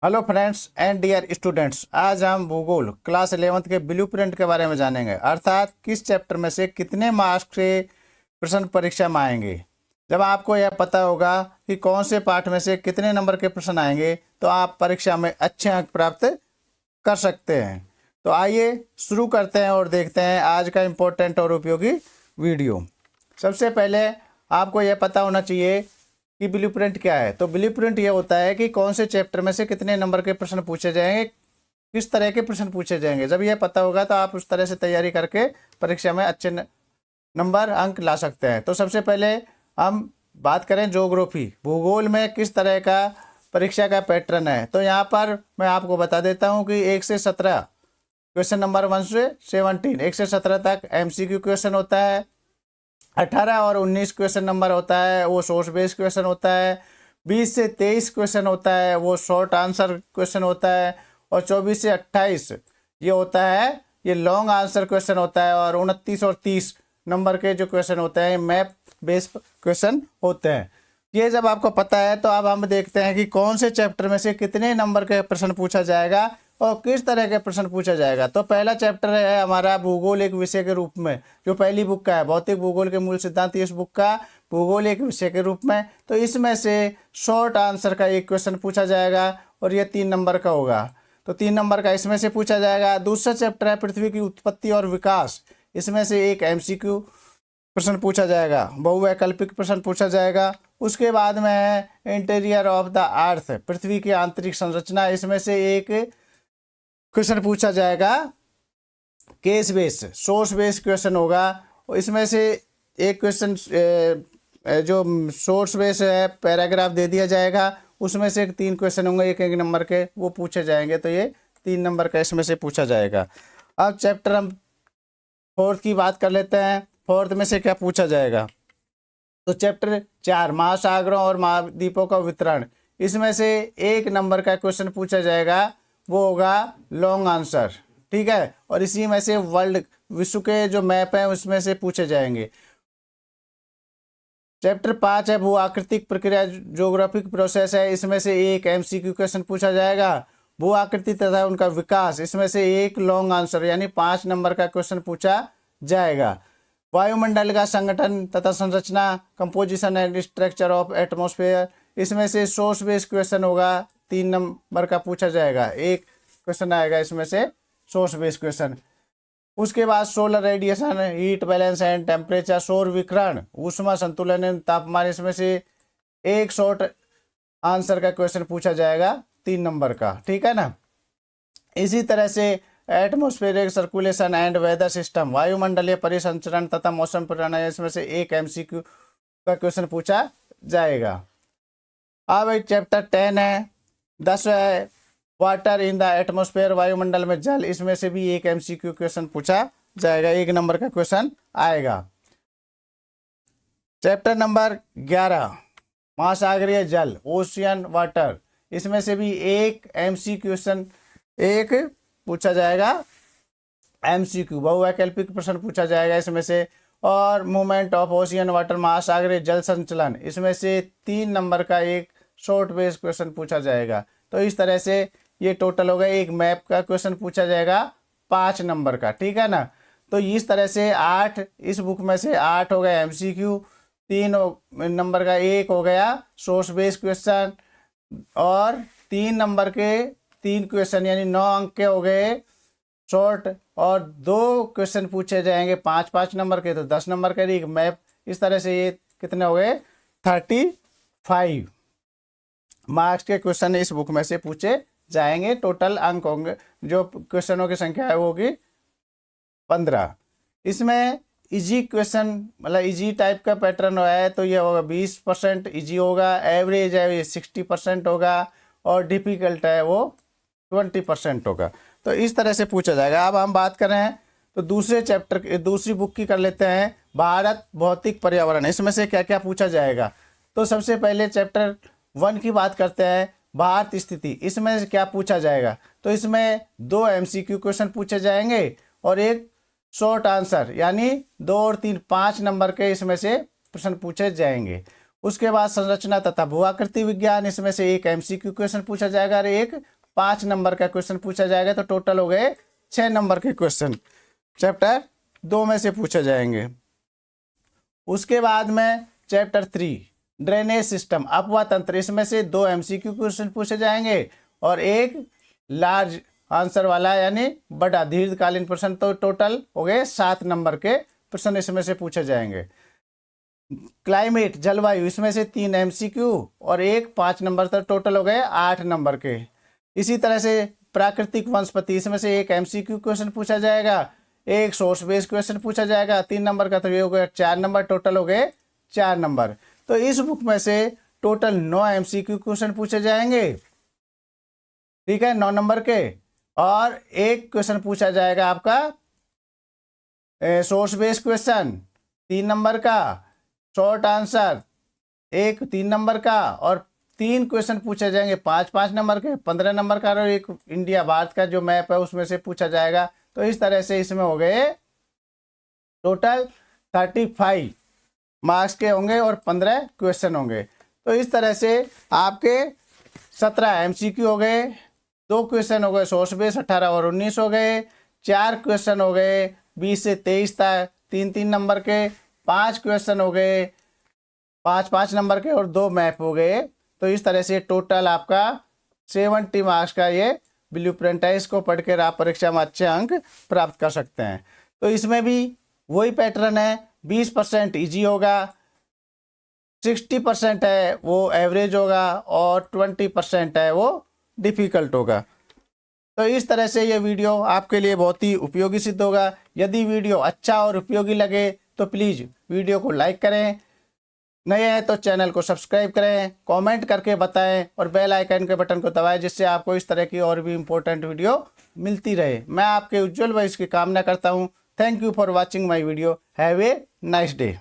Hello friends and dear students, आज हम भूगोल क्लास 11th के ब्लूप्रिंट के बारे में जानेंगे। अर्थात किस चैप्टर में से कितने मार्क्स के प्रश्न परीक्षा में आएंगे। जब आपको यह पता होगा कि कौन से पार्ट में से कितने नंबर के प्रश्न आएंगे तो आप परीक्षा में अच्छे अंक प्राप्त कर सकते हैं। तो आइए शुरू करते हैं और देखते हैं आज का इम्पोर्टेंट और उपयोगी वीडियो। सबसे पहले आपको यह पता होना चाहिए कि ब्लूप्रिंट क्या है। तो ब्लूप्रिंट ये होता है कि कौन से चैप्टर में से कितने नंबर के प्रश्न पूछे जाएंगे, किस तरह के प्रश्न पूछे जाएंगे। जब यह पता होगा तो आप उस तरह से तैयारी करके परीक्षा में अच्छे नंबर अंक ला सकते हैं। तो सबसे पहले हम बात करें ज्योग्राफी, भूगोल में किस तरह का परीक्षा का पैटर्न है। तो यहाँ पर मैं आपको बता देता हूँ कि 1 से 17 क्वेश्चन नंबर 1 से 17, 1 से 17 तक MCQ क्वेश्चन होता है। 18 और 19 क्वेश्चन नंबर होता है वो सोर्स बेस्ड क्वेश्चन होता है। 20 से 23 क्वेश्चन होता है वो शॉर्ट आंसर क्वेश्चन होता है। और 24 से 28 ये होता है, ये लॉन्ग आंसर क्वेश्चन होता है। और 29 और 30 नंबर के जो क्वेश्चन होते हैं मैप बेस्ड क्वेश्चन होते हैं। ये जब आपको पता है तो अब हम देखते हैं कि कौन से चैप्टर में से कितने नंबर के प्रश्न पूछा जाएगा और किस तरह के प्रश्न पूछा जाएगा। तो पहला चैप्टर है हमारा भूगोल एक विषय के रूप में, जो पहली बुक का है, भौतिक भूगोल के मूल सिद्धांत। इस बुक का भूगोल एक विषय के रूप में, तो इसमें से शॉर्ट आंसर का एक क्वेश्चन पूछा जाएगा और ये 3 नंबर का होगा। तो 3 नंबर का इसमें से पूछा जाएगा। दूसरा चैप्टर है पृथ्वी की उत्पत्ति और विकास, इसमें से एक MCQ प्रश्न पूछा जाएगा, बहुवैकल्पिक प्रश्न पूछा जाएगा। उसके बाद में है इंटीरियर ऑफ द अर्थ, पृथ्वी की आंतरिक संरचना, इसमें से एक क्वेश्चन पूछा जाएगा। Case base source based question होगा, इसमें से एक क्वेश्चन जो सोर्स बेस है पैराग्राफ दे दिया जाएगा, उसमें से 3 क्वेश्चन होंगे 1-1 नंबर के, वो पूछे जाएंगे। तो ये 3 नंबर का इसमें से पूछा जाएगा। अब चैप्टर हम 4th की बात कर लेते हैं। 4th में से क्या पूछा जाएगा। तो चैप्टर 4 महासागरों और महाद्वीपों का वितरण, इसमें से 1 नंबर का क्वेश्चन पूछा जाएगा, वो होगा लॉन्ग आंसर, ठीक है। और इसी में से वर्ल्ड विश्व के जो मैप हैं उसमें से पूछे जाएंगे। चैप्टर 5 है भू आकृतिक प्रक्रिया, ज्योग्राफिक प्रोसेस है, इसमें से एक MCQ क्वेश्चन पूछा जाएगा। भू आकृति तथा उनका विकास, इसमें से एक लॉन्ग आंसर यानी 5 नंबर का क्वेश्चन पूछा जाएगा। वायुमंडल का संगठन तथा संरचना, composition and structure of atmosphere, इसमें से सोर्स बेस्ड क्वेश्चन होगा, 3 नंबर का पूछा जाएगा। एक क्वेश्चन आएगा इसमें से सोर्स बेस्ड क्वेश्चन। उसके बाद solar radiation, heat balance and temperature, सौर विकिरण, ऊष्मा संतुलन एवं तापमान, इसमें से एक शॉर्ट आंसर का क्वेश्चन पूछा जाएगा 3 नंबर का, ठीक है ना। इसी तरह से atmospheric circulation and weather system, वायुमंडलीय परिसंचरण तथा मौसम प्रणाली, इसमें से एक MCQ का क्वेश्चन पूछा जाएगा। अब एक चैप्टर 10 है, 10 है वाटर इन द एटमॉस्फेयर, वायुमंडल में जल, इसमें से भी एक MCQ क्वेश्चन पूछा जाएगा, 1 नंबर का क्वेश्चन आएगा। चैप्टर नंबर 11 महासागरीय जल, ओशियन वाटर, इसमें से भी एक MCQ क्वेश्चन एक पूछा जाएगा, MCQ बहुवैकल्पिक प्रश्न पूछा जाएगा इसमें से। और मूवमेंट ऑफ ओशियन वाटर, महासागरीय जल संचलन, इसमें से 3 नंबर का एक शॉर्ट बेस्ड क्वेश्चन पूछा जाएगा। तो इस तरह से ये टोटल हो गया, एक मैप का क्वेश्चन पूछा जाएगा 5 नंबर का, ठीक है ना। तो इस तरह से 8, इस बुक में से 8 हो गया MCQ, 3 नंबर का एक हो गया सोर्स बेस्ड क्वेश्चन, और 3 नंबर के 3 क्वेश्चन यानी 9 अंक के हो गए शॉर्ट, और 2 क्वेश्चन पूछे जाएंगे 5-5 नंबर के, तो 10 नंबर का एक मैप। इस तरह से ये कितने हो गए 35 मार्क्स के क्वेश्चन इस बुक में से पूछे जाएंगे। टोटल अंक होंगे, जो क्वेश्चनों की संख्या है वो होगी 15। इसमें इजी क्वेश्चन मतलब इजी टाइप का पैटर्न है, तो ये होगा 20% इजी होगा, एवरेज है ये 60% होगा, और डिफिकल्ट है वो 20% होगा। तो इस तरह से पूछा जाएगा। अब हम बात कर रहे हैं तो दूसरे चैप्टर दूसरी बुक की कर लेते हैं, भारत भौतिक पर्यावरण, इसमें से क्या क्या पूछा जाएगा। तो सबसे पहले चैप्टर 1 की बात करते हैं, भारत स्थिति, इसमें से क्या पूछा जाएगा। तो इसमें 2 MCQ क्वेश्चन पूछे जाएंगे और एक शॉर्ट आंसर यानी 2 और 3 5 नंबर के इसमें से प्रश्न पूछे जाएंगे। उसके बाद संरचना तथा भू आकृति विज्ञान, इसमें से एक MCQ क्वेश्चन पूछा जाएगा और एक 5 नंबर का क्वेश्चन पूछा जाएगा, तो टोटल हो गए 6 नंबर के क्वेश्चन चैप्टर 2 में से पूछे जाएंगे। उसके बाद में चैप्टर 3 ड्रेनेज सिस्टम अपवा तंत्र, इसमें से 2 MCQ क्वेश्चन पूछे जाएंगे और एक लार्ज आंसर वाला यानी बड़ा दीर्घकालीन प्रश्न, तो टोटल हो गए 7 नंबर के प्रश्न इसमें से पूछे जाएंगे। क्लाइमेट जलवायु, इसमें से 3 MCQ और एक 5 नंबर तक, टोटल हो गए 8 नंबर के। इसी तरह से प्राकृतिक वनस्पति, इसमें से एक MCQ क्वेश्चन पूछा जाएगा, एक सोर्स बेस्ड क्वेश्चन पूछा जाएगा 3 नंबर का, तो ये हो गया 4 नंबर, टोटल हो गए 4 नंबर। तो इस बुक में से टोटल 9 MCQ क्वेश्चन पूछे जाएंगे, ठीक है, 9 नंबर के, और एक क्वेश्चन पूछा जाएगा आपका सोर्स बेस्ड क्वेश्चन 3 नंबर का, शॉर्ट आंसर एक 3 नंबर का, और 3 क्वेश्चन पूछे जाएंगे 5-5 नंबर के, 15 नंबर का, और एक इंडिया भारत का जो मैप है उसमें से पूछा जाएगा। तो इस तरह से इसमें हो गए टोटल 35 मार्क्स के होंगे और 15 क्वेश्चन होंगे। तो इस तरह से आपके 17 MCQ हो गए, 2 क्वेश्चन हो गए सोर्स बेस 18 और 19 हो गए, 4 क्वेश्चन हो गए 20 से 23 तक 3-3 नंबर के, 5 क्वेश्चन हो गए 5-5 नंबर के, और 2 मैप हो गए। तो इस तरह से टोटल आपका 70 मार्क्स का ये ब्लूप्रिंट है, इसको पढ़ कर आप परीक्षा में अच्छे अंक प्राप्त कर सकते हैं। तो इसमें भी वही पैटर्न है, 20% ईजी होगा, 60% है वो एवरेज होगा, और 20% है वो डिफ़िकल्ट होगा। तो इस तरह से ये वीडियो आपके लिए बहुत ही उपयोगी सिद्ध होगा। यदि वीडियो अच्छा और उपयोगी लगे तो प्लीज़ वीडियो को लाइक करें, नए हैं तो चैनल को सब्सक्राइब करें, कमेंट करके बताएं और बेल आइकन के बटन को दबाएं, जिससे आपको इस तरह की और भी इम्पोर्टेंट वीडियो मिलती रहे। मैं आपके उज्जवल भविष्य की कामना करता हूं। Thank you for watching my video. Have a nice day.